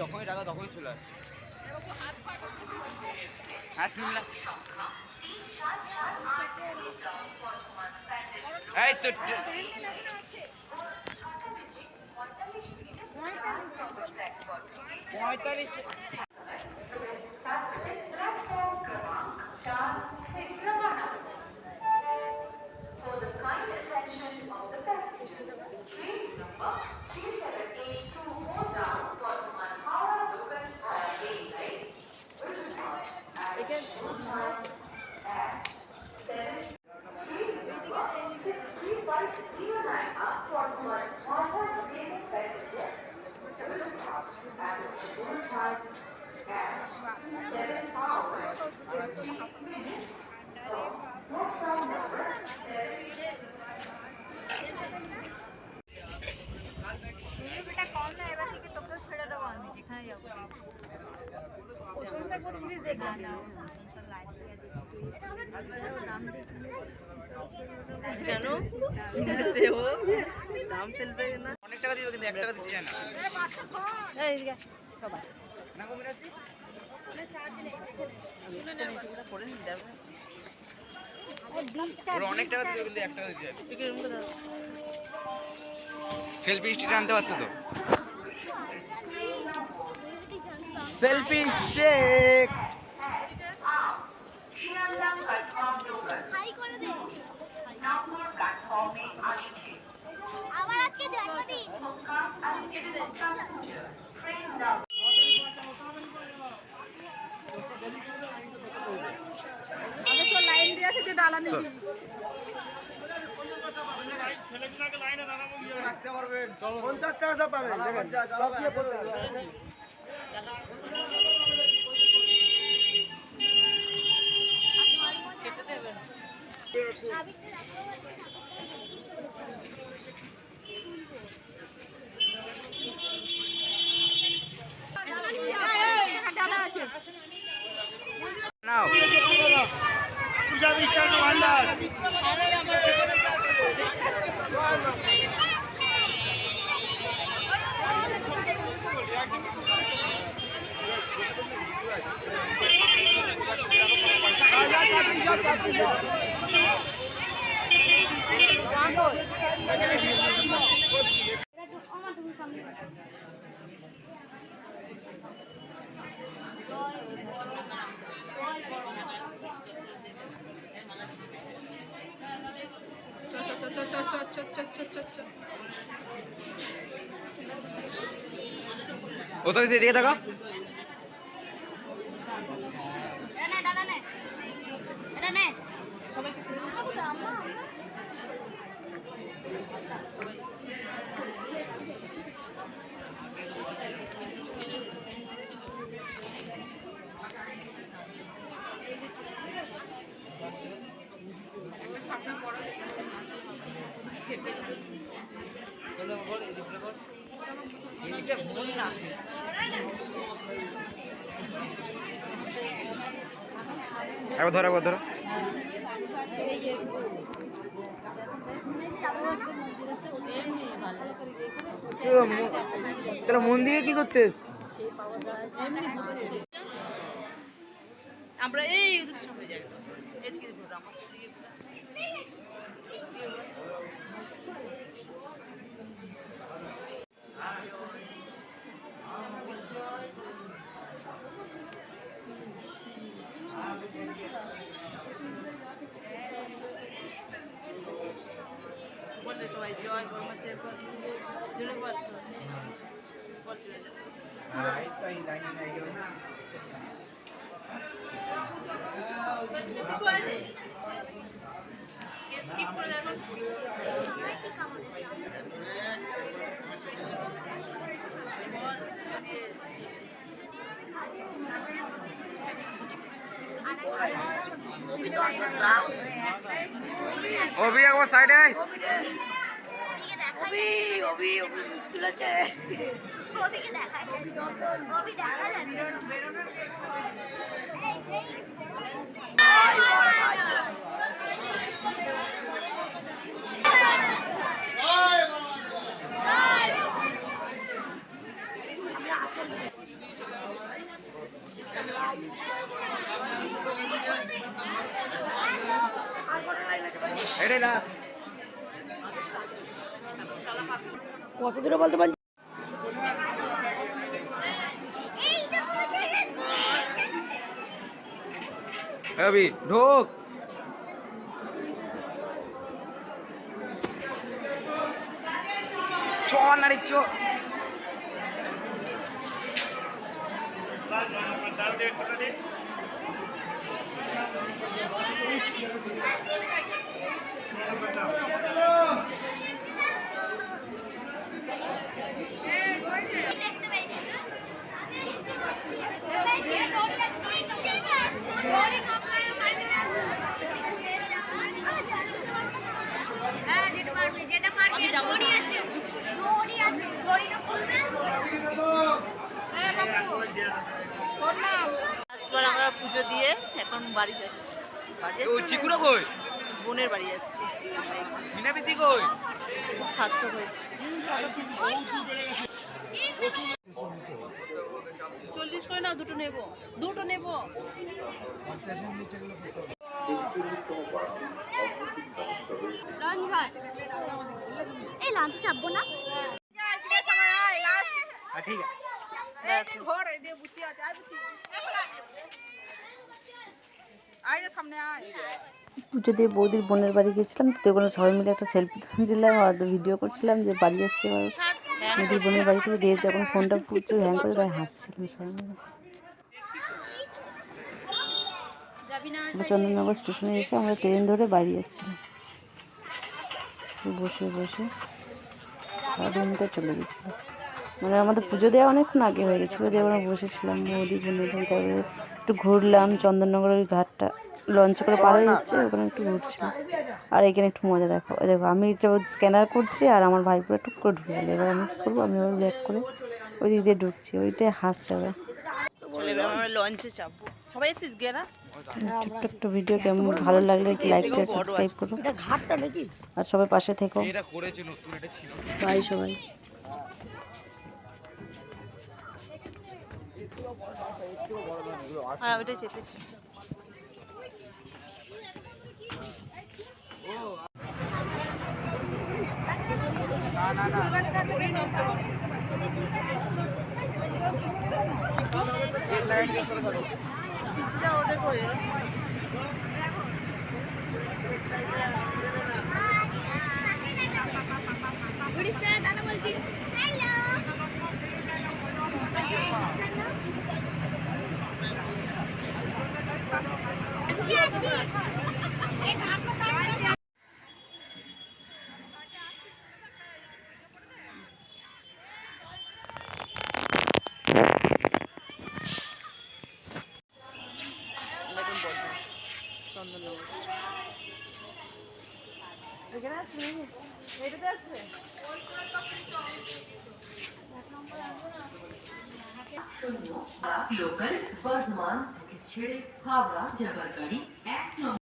যখনই টাকা তখনই চলে আসে। এই তো কেন দাম ফেলবে না, অনেক টাকা দিবে কিন্তু 1 টাকা দিতে চায় না। অনেক টাকা দিবে কিন্তু 1 টাকা দিতে চায়। সেলফি স্টিক আনতে পারতো তো। সেলফি স্টিক আমার আজকে জন্মদিন। আগে তো লাইন দিয়ে আছে যে ডালা নিয়ে ছেলেগুলোকে লাইনে দাঁড়াবো গিয়ে রাখতে পারবেন 50 টাকা সব পাবেন দেখেন সব দিয়ে পড়তে হবে কেটে দেবেন নাও পূজা মিষ্টান্ন ভান্ডার ও তো এদিকে দেখো একবার ধরো একবার ধরো তাহলে মন্দিরে কি করতেস আমরা এই সামনে যাই এদিকে বললে সবাই জয় বর্মাচের জুড়ে পাচ্ছ স্কিপ করে অভি একবার সাইডে আয়। এটাই লাস্ট। কত দূরে বলতে পারছি অভি ঢোক। চ নারী চ। আজকাল আমরা পুজো দিয়ে এখন বাড়ি যাচ্ছি। বাড়ি ওই যাচ্ছি চিকুরা কই? বোনের বাড়ি যাচ্ছি। মিনা পিসি কই? খুব সার্থক হয়েছে। 40 করে নাও, দুটো নেবো, দুটো নেবো। এই লাঞ্চ চাপবো না ঠিক আছে। পুজো দিয়ে বৌদির বোনের বাড়ি গেছিলাম, তো ওখানে সবাই মিলে একটা সেলফি তুলছিলাম আর ভিডিও করছিলাম যে বাড়ি যাচ্ছি এবার বৌদির বোনের বাড়ি থেকে। দিয়ে যখন ফোনটা প্রচুর হ্যাং করে তাই হাসছিলাম সবাই মিলে। চন্দননগর স্টেশনে এসে আমরা ট্রেন ধরে বাড়ি আসছিলাম। বসে বসে সারাদিনটা চলে গেছিলো, মানে আমাদের পুজো দেওয়া অনেকক্ষণ আগে হয়ে গেছিলো। দিয়ে আমরা বসেছিলাম বৌদি বোনের বাড়ি, তারপরে একটু ঘুরলাম চন্দননগরের ওই ঘাটটা লঞ্চ করে পার হয়ে যাচ্ছে, ওখানে একটু ঘুরছিলাম। আর এখানে একটু মজা দেখো, দেখো আমি এটা স্ক্যানার করছি আর আমার ভাইপুরা টুক করে ঢুকে গেলো। এবার আমি কী করবো, আমি ওই ব্যাক করে ওই দিক দিয়ে ঢুকছি, ওইটাই হাসছে ওরা। চলে এবার আমরা লঞ্চে চাপবো। সবাই এসেছিস গেরা? ছোট্ট একটা ভিডিও কেমন ভালো লাগলে লাইক শেয়ার সাবস্ক্রাইব করো, আর সবাই পাশে থেকো। এটা করেছে নতুন, এটা ছিল। বাই সবাই। হ্যাঁ, ওইটাই চেপেছি। উড়িষ্যা দাদা বলছি হ্যালো আছি এটা আপনার চন্দননগর এখানে আছে, এটাতে আছে। লোকাল বর্ধমান থেকে ছেড়ে হাওড়া যাবার গাড়ি 1 নম্বর